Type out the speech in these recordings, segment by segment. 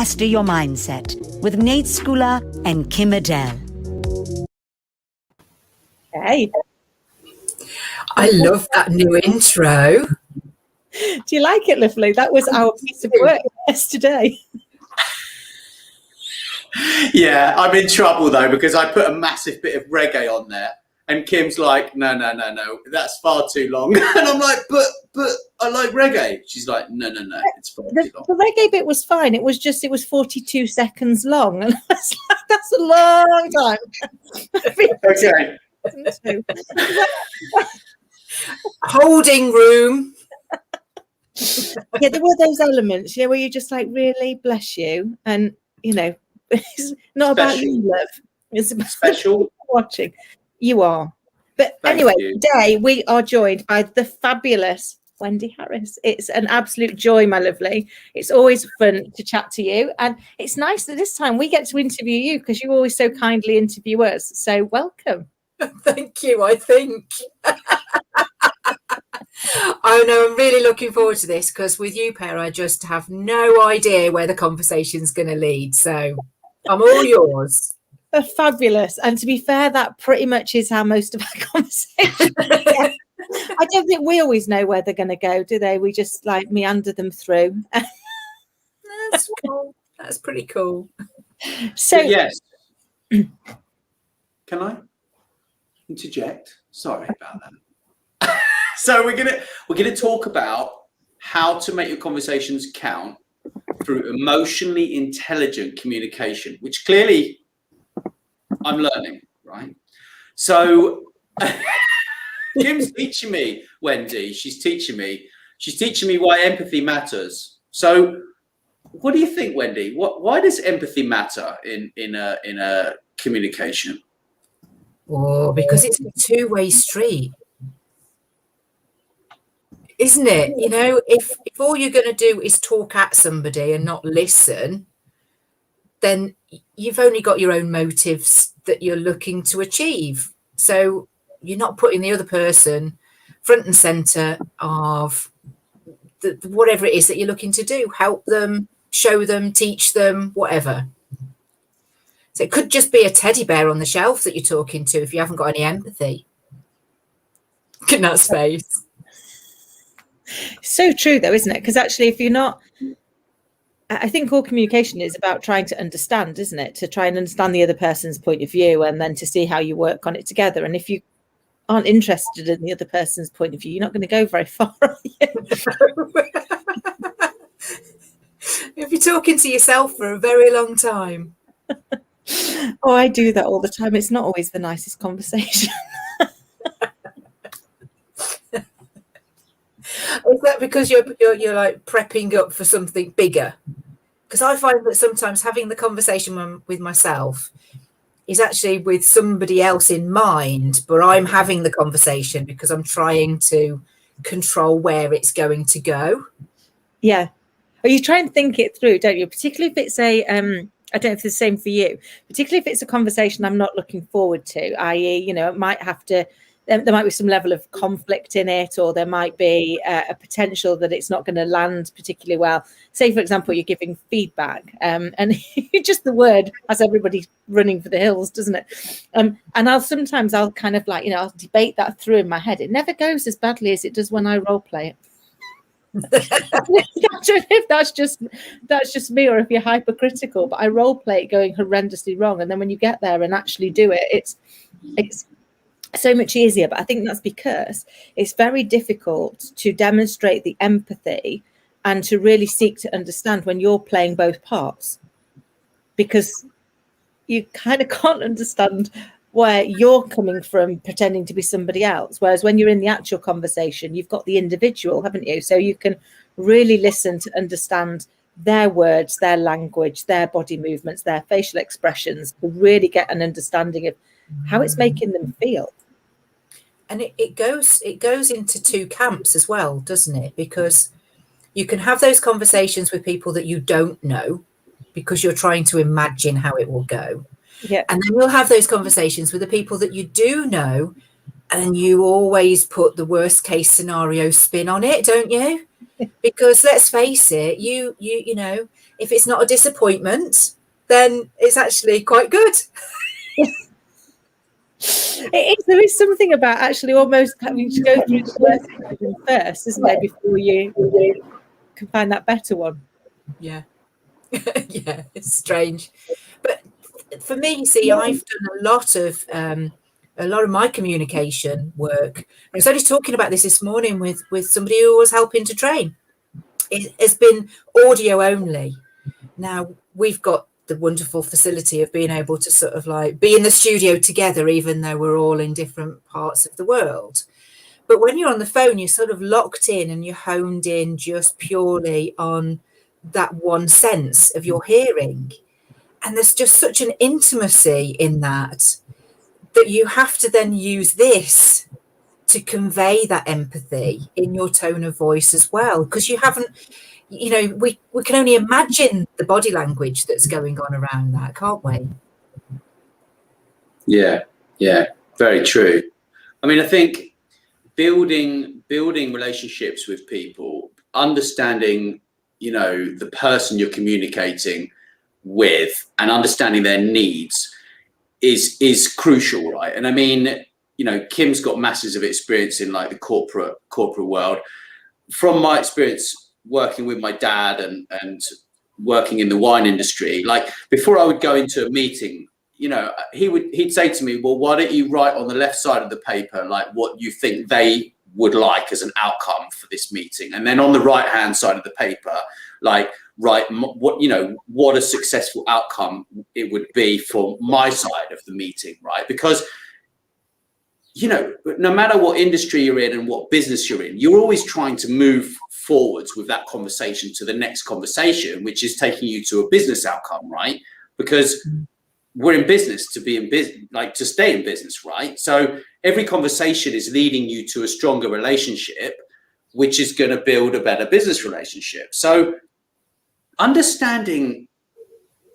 Master Your Mindset with Nate Skula and Kim Adele. Hey. I love that new intro. Do you like it, lovely? That was our piece of work yesterday. Yeah, I'm in trouble though because I put a massive bit of reggae on there, and Kim's like, no, that's far too long. And I'm like, but I like reggae. She's like, no, it's far too long. The reggae bit was fine. It was 42 seconds long, and I was like, that's a long time. Okay. Holding room. Yeah, there were those elements, where you're just like, really, bless you, and it's not about you, love. It's about special watching. You are. But Thank anyway, you. Today we are joined by the fabulous Wendy Harris. It's an absolute joy, my lovely. It's always fun to chat to you. And it's nice that this time we get to interview you because you always so kindly interview us. So welcome. Thank you, I think. Oh no, I'm really looking forward to this because with you pair, I just have no idea where the conversation's going to lead. So I'm all yours. Fabulous. And to be fair, that pretty much is how most of our conversations I don't think we always know where they're going to go, do they? We just like meander them through. That's cool. That's pretty cool. So yes. Can I interject? Sorry about that. So we're gonna talk about how to make your conversations count through emotionally intelligent communication, which clearly I'm learning, right? So Kim's teaching me, Wendy. She's teaching me why empathy matters. So what do you think, Wendy? Why does empathy matter in a communication? Oh, because it's a two-way street. Isn't it? If all you're going to do is talk at somebody and not listen, then you've only got your own motives that you're looking to achieve. So you're not putting the other person front and center of whatever it is that you're looking to do. Help them, show them, teach them, whatever. So it could just be a teddy bear on the shelf that you're talking to if you haven't got any empathy. In that space. So true, though, isn't it? Because actually, if you're not, I think all communication is about trying to understand, isn't it? To try and understand the other person's point of view and then to see how you work on it together. And if you aren't interested in the other person's point of view, you're not going to go very far, are you? If you're talking to yourself for a very long time. Oh, I do that all the time. It's not always the nicest conversation. Is that because you're like prepping up for something bigger? Because I find that sometimes having the conversation with myself is actually with somebody else in mind, but I'm having the conversation because I'm trying to control where it's going to go. Yeah. Well, you try and think it through, don't you? Particularly if it's I don't know if it's the same for you, particularly if it's a conversation I'm not looking forward to, i.e., it might have to, there might be some level of conflict in it, or there might be a potential that it's not going to land particularly well. Say, for example, you're giving feedback and just the word has everybody running for the hills, doesn't it? And I'll kind of like, I'll debate that through in my head. It never goes as badly as it does when I role play it. If that's just me, or if you're hypercritical, but I role play it going horrendously wrong, and then when you get there and actually do it, it's so much easier. But I think that's because it's very difficult to demonstrate the empathy and to really seek to understand when you're playing both parts, because you kind of can't understand where you're coming from pretending to be somebody else. Whereas when you're in the actual conversation, you've got the individual, haven't you? So you can really listen to understand their words, their language, their body movements, their facial expressions, to really get an understanding of how it's making them feel. And it goes into two camps as well, doesn't it? Because you can have those conversations with people that you don't know because you're trying to imagine how it will go. Yeah. And then you'll have those conversations with the people that you do know, and you always put the worst case scenario spin on it, don't you? Because let's face it, you know, if it's not a disappointment, then it's actually quite good. There is something about actually almost having to go through the worst version first, isn't there, before you can find that better one. Yeah. Yeah, it's strange. But for me, see, I've done a lot of my communication work. I was only talking about this morning with somebody who was helping to train. It has been audio only. Now we've got the wonderful facility of being able to sort of like be in the studio together, even though we're all in different parts of the world. But when you're on the phone, you're sort of locked in and you're honed in just purely on that one sense of your hearing. And there's just such an intimacy in that you have to then use this to convey that empathy in your tone of voice as well, because you haven't, you know, we can only imagine the body language that's going on around that, can't we? Yeah, very true. I mean, I think building relationships with people, understanding, you know, the person you're communicating with and understanding their needs is crucial, right? And I mean, you know, Kim's got masses of experience in like the corporate world. From my experience working with my dad and working in the wine industry, like before I would go into a meeting, you know, he'd say to me, well, why don't you write on the left side of the paper like what you think they would like as an outcome for this meeting, and then on the right hand side of the paper, like write what a successful outcome it would be for my side of the meeting, right? Because, you know, no matter what industry you're in and what business you're in, you're always trying to move forwards with that conversation to the next conversation, which is taking you to a business outcome, right? Because we're in business to be in business, like to stay in business, right? So every conversation is leading you to a stronger relationship, which is going to build a better business relationship. So understanding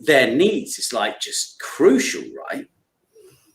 their needs is like just crucial, right?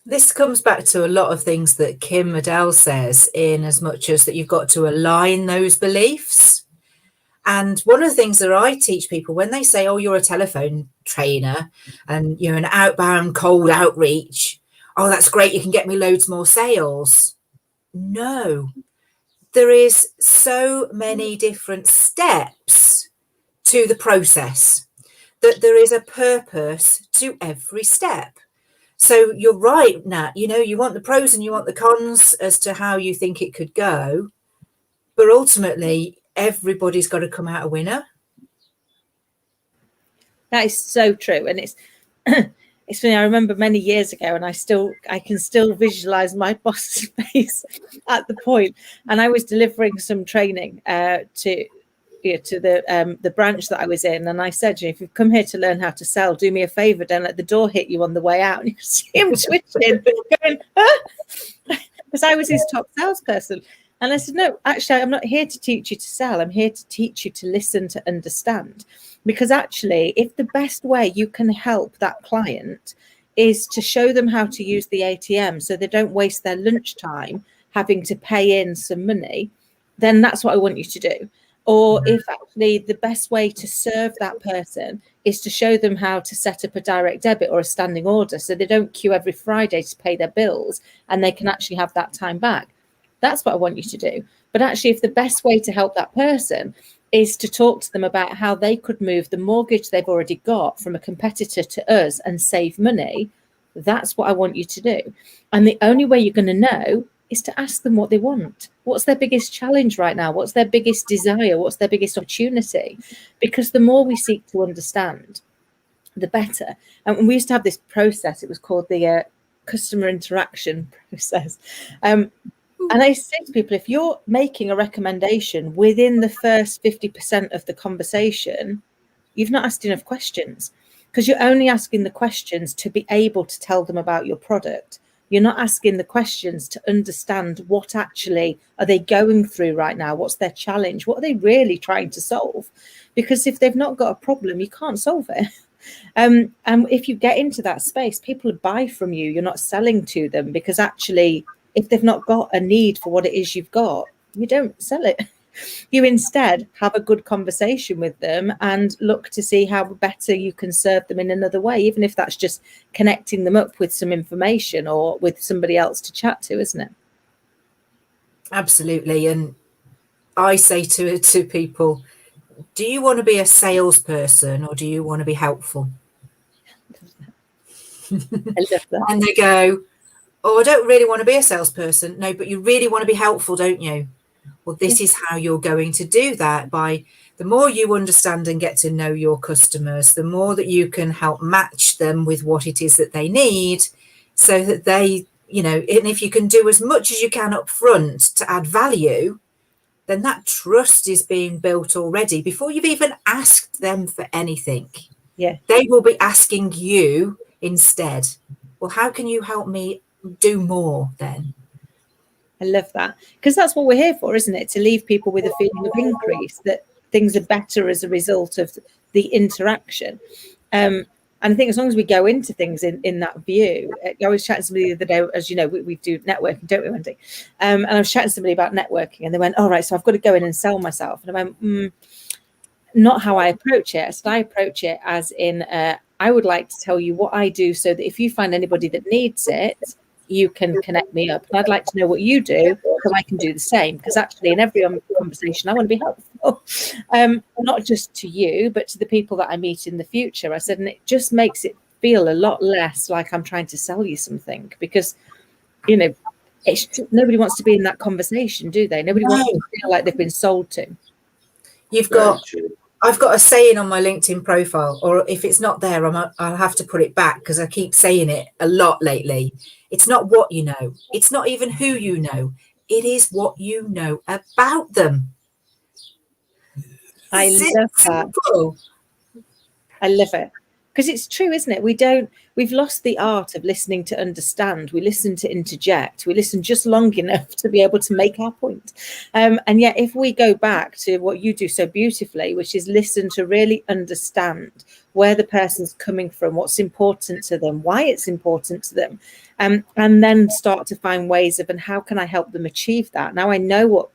This comes back to a lot of things that Kim Adele says, in as much as that you've got to align those beliefs. And one of the things that I teach people when they say, oh, you're a telephone trainer and you're an outbound cold outreach, oh, that's great, you can get me loads more sales. No, there is so many different steps to the process that there is a purpose to every step. So you're right, Nat, you know, you want the pros and you want the cons as to how you think it could go, but ultimately everybody's got to come out a winner. That is so true. And it's it's funny, I remember many years ago, and I can still visualize my boss's face at the point. And I was delivering some training to the branch that I was in, and I said, if you've come here to learn how to sell, do me a favor, don't let the door hit you on the way out. And you see him twitching, going, because I was his top salesperson. And I said, no, actually, I'm not here to teach you to sell. I'm here to teach you to listen, to understand. Because actually, if the best way you can help that client is to show them how to use the ATM so they don't waste their lunchtime having to pay in some money, then that's what I want you to do. Or if actually the best way to serve that person is to show them how to set up a direct debit or a standing order so they don't queue every Friday to pay their bills and they can actually have that time back, that's what I want you to do. But actually, if the best way to help that person is to talk to them about how they could move the mortgage they've already got from a competitor to us and save money, that's what I want you to do. And the only way you're going to know is to ask them what they want. What's their biggest challenge right now? What's their biggest desire? What's their biggest opportunity? Because the more we seek to understand, the better. And we used to have this process. It was called the customer interaction process. And I say to people, if you're making a recommendation within the first 50% of the conversation, you've not asked enough questions, because you're only asking the questions to be able to tell them about your product. You're not asking the questions to understand what actually are they going through right now? What's their challenge? What are they really trying to solve? Because if they've not got a problem, you can't solve it. And if you get into that space, people buy from you. You're not selling to them, because actually, if they've not got a need for what it is you've got, you don't sell it. You instead have a good conversation with them and look to see how better you can serve them in another way, even if that's just connecting them up with some information or with somebody else to chat to, isn't it? Absolutely. And I say to people, do you want to be a salesperson or do you want to be helpful? I love that. And they go, oh, I don't really want to be a salesperson. No, but you really want to be helpful, don't you? Well, this is how you're going to do that. By the more you understand and get to know your customers, the more that you can help match them with what it is that they need, so that they, you know, and if you can do as much as you can up front to add value, then that trust is being built already before you've even asked them for anything. Yeah. They will be asking you instead, well, how can you help me do more then? I love that, because that's what we're here for, isn't it? To leave people with a feeling of increase, that things are better as a result of the interaction. And I think as long as we go into things in that view, I was chatting to somebody the other day, as you know, we do networking, don't we, Wendy? And I was chatting to somebody about networking, and they went, all right, so I've got to go in and sell myself. And I went, not how I approach it. So I approach it as in, I would like to tell you what I do so that if you find anybody that needs it, you can connect me up. And I'd like to know what you do so I can do the same. Because actually in every conversation, I want to be helpful, not just to you, but to the people that I meet in the future. I said, and it just makes it feel a lot less like I'm trying to sell you something, because, you know, nobody wants to be in that conversation, do they? Nobody wants to feel like they've been sold to. I've got a saying on my LinkedIn profile, or if it's not there, I'll have to put it back because I keep saying it a lot lately. It's not what you know. It's not even who you know. It is what you know about them. I love that. I love it. Because it's true, isn't it? We've lost the art of listening to understand. We listen to interject. We listen just long enough to be able to make our point. And yet if we go back to what you do so beautifully, which is listen to really understand where the person's coming from, what's important to them, why it's important to them, and then start to find ways of, and how can I help them achieve that? Now I know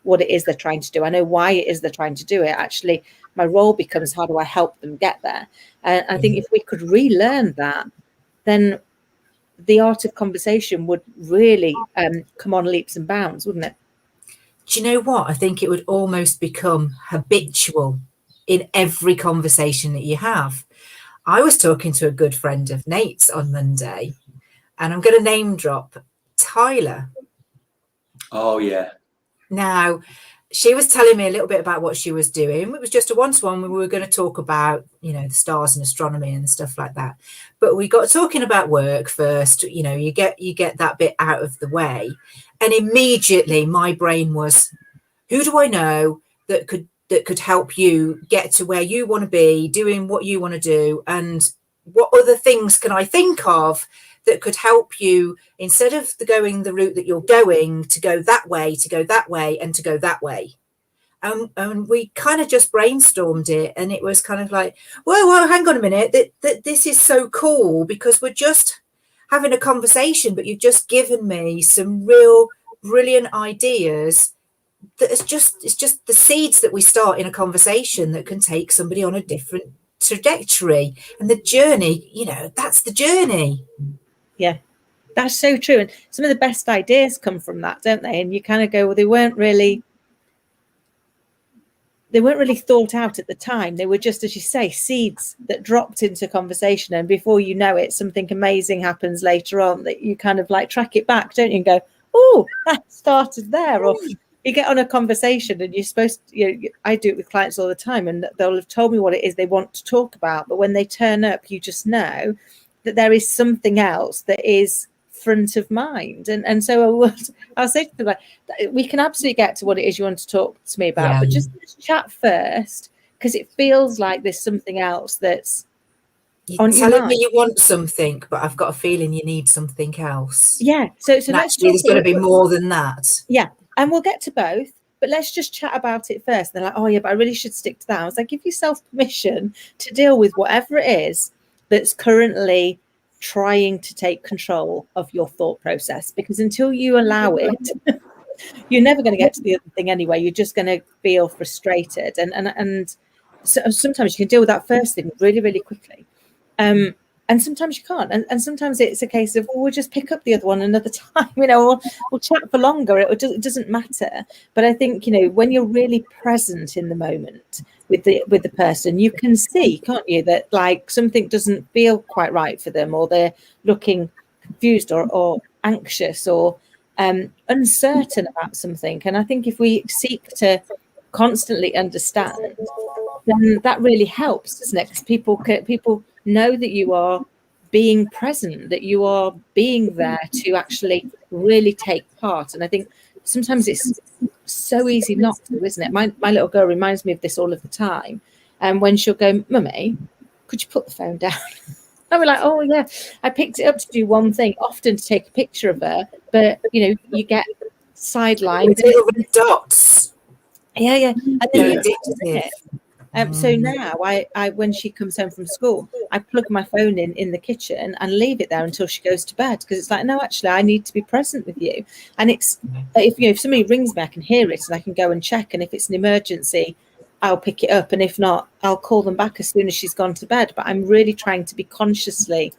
what it is they're trying to do. I know why it is they're trying to do it. Actually, my role becomes, how do I help them get there? And I think if we could relearn that, then the art of conversation would really come on leaps and bounds, wouldn't it? Do you know what? I think it would almost become habitual in every conversation that you have. I was talking to a good friend of Nate's on Monday, and I'm going to name drop Tyler. Oh, yeah. Now, she was telling me a little bit about what she was doing. It was just a one-to-one. We were going to talk about, you know, the stars and astronomy and stuff like that. But we got talking about work first. You know, you get that bit out of the way. And immediately my brain was, who do I know that could help you get to where you want to be, doing what you want to do? And what other things can I think of that could help you, instead of going the route that you're going, to go that way, to go that way, and to go that way? And we kind of just brainstormed it, and it was kind of like, whoa, hang on a minute, that this is so cool, because we're just having a conversation, but you've just given me some real brilliant ideas. That it's just the seeds that we start in a conversation that can take somebody on a different trajectory. And the journey, you know, that's the journey. Yeah, that's so true. And some of the best ideas come from that, don't they? And you kind of go, well, they weren't really thought out at the time. They were just, as you say, seeds that dropped into conversation. And before you know it, something amazing happens later on that you kind of like track it back, don't you? And go, oh, that started there. Or you get on a conversation and you're supposed to, you know, I do it with clients all the time, and they'll have told me what it is they want to talk about. But when they turn up, you just know that there is something else that is front of mind. And so I'll say to them, like, we can absolutely get to what it is you want to talk to me about, but just chat first, because it feels like there's something else that's You're telling me you want something, but I've got a feeling you need something else. Yeah. So actually there's going to be more than that. Yeah. And we'll get to both, but let's just chat about it first. And they're like, oh yeah, but I really should stick to that. I was like, give yourself permission to deal with whatever it is that's currently trying to take control of your thought process, because until you allow it, you're never going to get to the other thing anyway. You're just going to feel frustrated, and so sometimes you can deal with that first thing really, really quickly. And sometimes you can't. And sometimes it's a case of, well, we'll just pick up the other one another time, or we'll chat for longer. It doesn't matter. But I think, when you're really present in the moment with the person, you can see, can't you, that like something doesn't feel quite right for them, or they're looking confused or anxious or uncertain about something. And I think if we seek to constantly understand, then that really helps, doesn't it? Because people know that you are being present, that you are being there to actually really take part. And I think sometimes it's so easy not to, isn't it? My little girl reminds me of this all of the time. And when she'll go, "Mummy, could you put the phone down?" I'll be like, "Oh yeah." I picked it up to do one thing, often to take a picture of her, but you get sidelined. Little red dots. Yeah. And then you addictive. So now I when she comes home from school, I plug my phone in the kitchen and leave it there until she goes to bed, because it's like, no, actually I need to be present with you. And it's if somebody rings me, I can hear it and I can go and check, and if it's an emergency, I'll pick it up, and if not, I'll call them back as soon as she's gone to bed. But I'm really trying to be consciously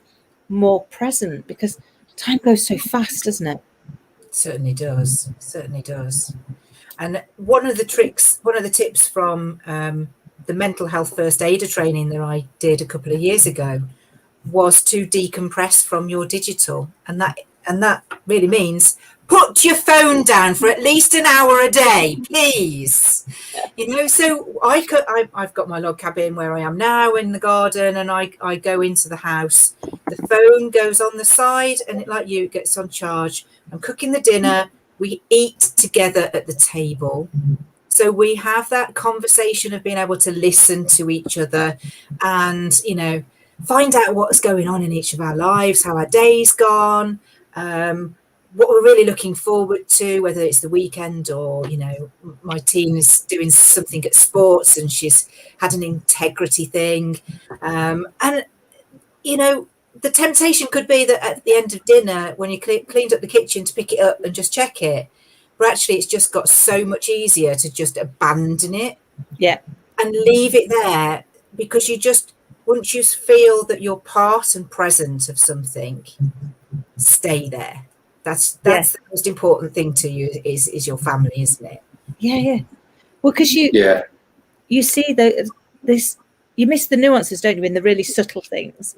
more present, because time goes so fast, doesn't it? Certainly does. And one of the tips from the mental health first aider training that I did a couple of years ago was to decompress from your digital, and that really means put your phone down for at least an hour a day, please. So I've got my log cabin where I am now in the garden, and I go into the house. The phone goes on the side, and it gets on charge. I'm cooking the dinner. We eat together at the table. So we have that conversation of being able to listen to each other and, find out what's going on in each of our lives, how our day's gone, what we're really looking forward to, whether it's the weekend or, my team is doing something at sports and she's had an integrity thing. The temptation could be that at the end of dinner, when you cleaned up the kitchen, to pick it up and just check it. But actually, it's just got so much easier to just abandon it, and leave it there, because once you feel that you're part and present of something, stay there. That's the most important thing to you is your family, isn't it? Yeah. Well, because you see this, you miss the nuances, don't you, in the really subtle things.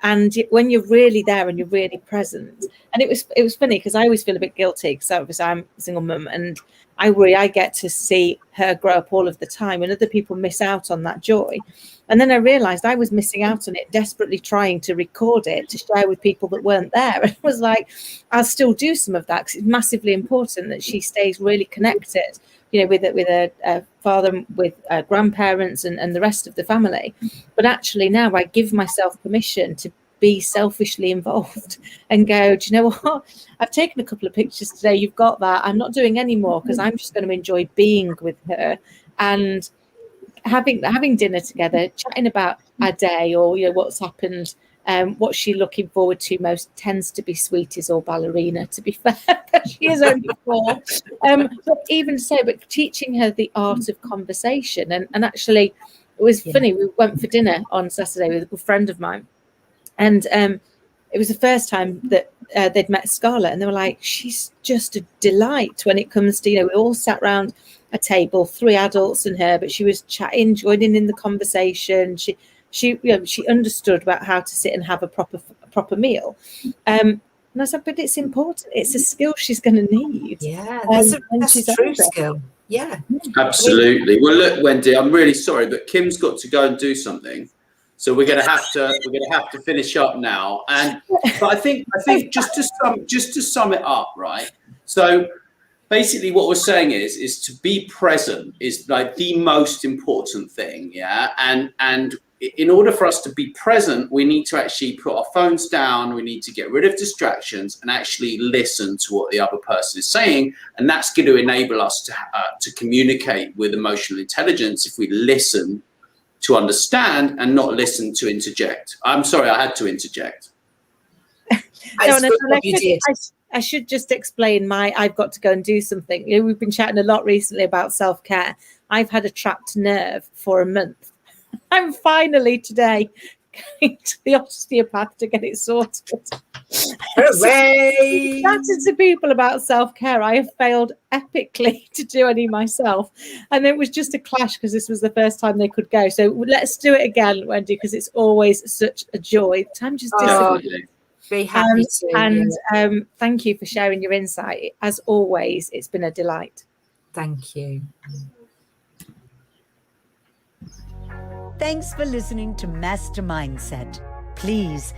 And when you're really there and you're really present, and it was funny because I always feel a bit guilty, because obviously I'm a single mum, and I worry I get to see her grow up all of the time, and other people miss out on that joy. And then I realised I was missing out on it, desperately trying to record it to share with people that weren't there. And it was like, I'll still do some of that, because it's massively important that she stays really connected, with a father, with grandparents and the rest of the family. But actually now I give myself permission to be selfishly involved and go, do you know what? I've taken a couple of pictures today. You've got that. I'm not doing any more, because I'm just going to enjoy being with her and having dinner together, chatting about our day, or what's happened. What's she looking forward to most? Tends to be Sweeties or Ballerina, to be fair. She is only 4. But even so, but teaching her the art of conversation. And actually, it was funny. We went for dinner on Saturday with a good friend of mine. And it was the first time that they'd met Scarlett. And they were like, she's just a delight when it comes to, we all sat around a table, 3 adults and her, but she was chatting, joining in the conversation. She understood about how to sit and have a proper meal. And I said, but it's important. It's a skill she's going to need. Yeah, that's a true skill. Yeah, absolutely. Well, look, Wendy, I'm really sorry, but Kim's got to go and do something, so we're going to have to finish up now. But I think just to sum it up, right? So basically, what we're saying is to be present is like the most important thing, and in order for us to be present, we need to actually put our phones down. We need to get rid of distractions and actually listen to what the other person is saying. And that's going to enable us to communicate with emotional intelligence if we listen to understand and not listen to interject. I'm sorry, I had to interject. I I should just explain I've got to go and do something. You know, we've been chatting a lot recently about self-care. I've had a trapped nerve for a month. I'm finally today going to the osteopath to get it sorted. Hooray! Chatting to people about self-care, I have failed epically to do any myself, and it was just a clash because this was the first time they could go. So let's do it again, Wendy, because it's always such a joy. Time just disappears. Be happy to. And thank you for sharing your insight. As always, it's been a delight. Thank you. Thanks for listening to Master Mindset. Please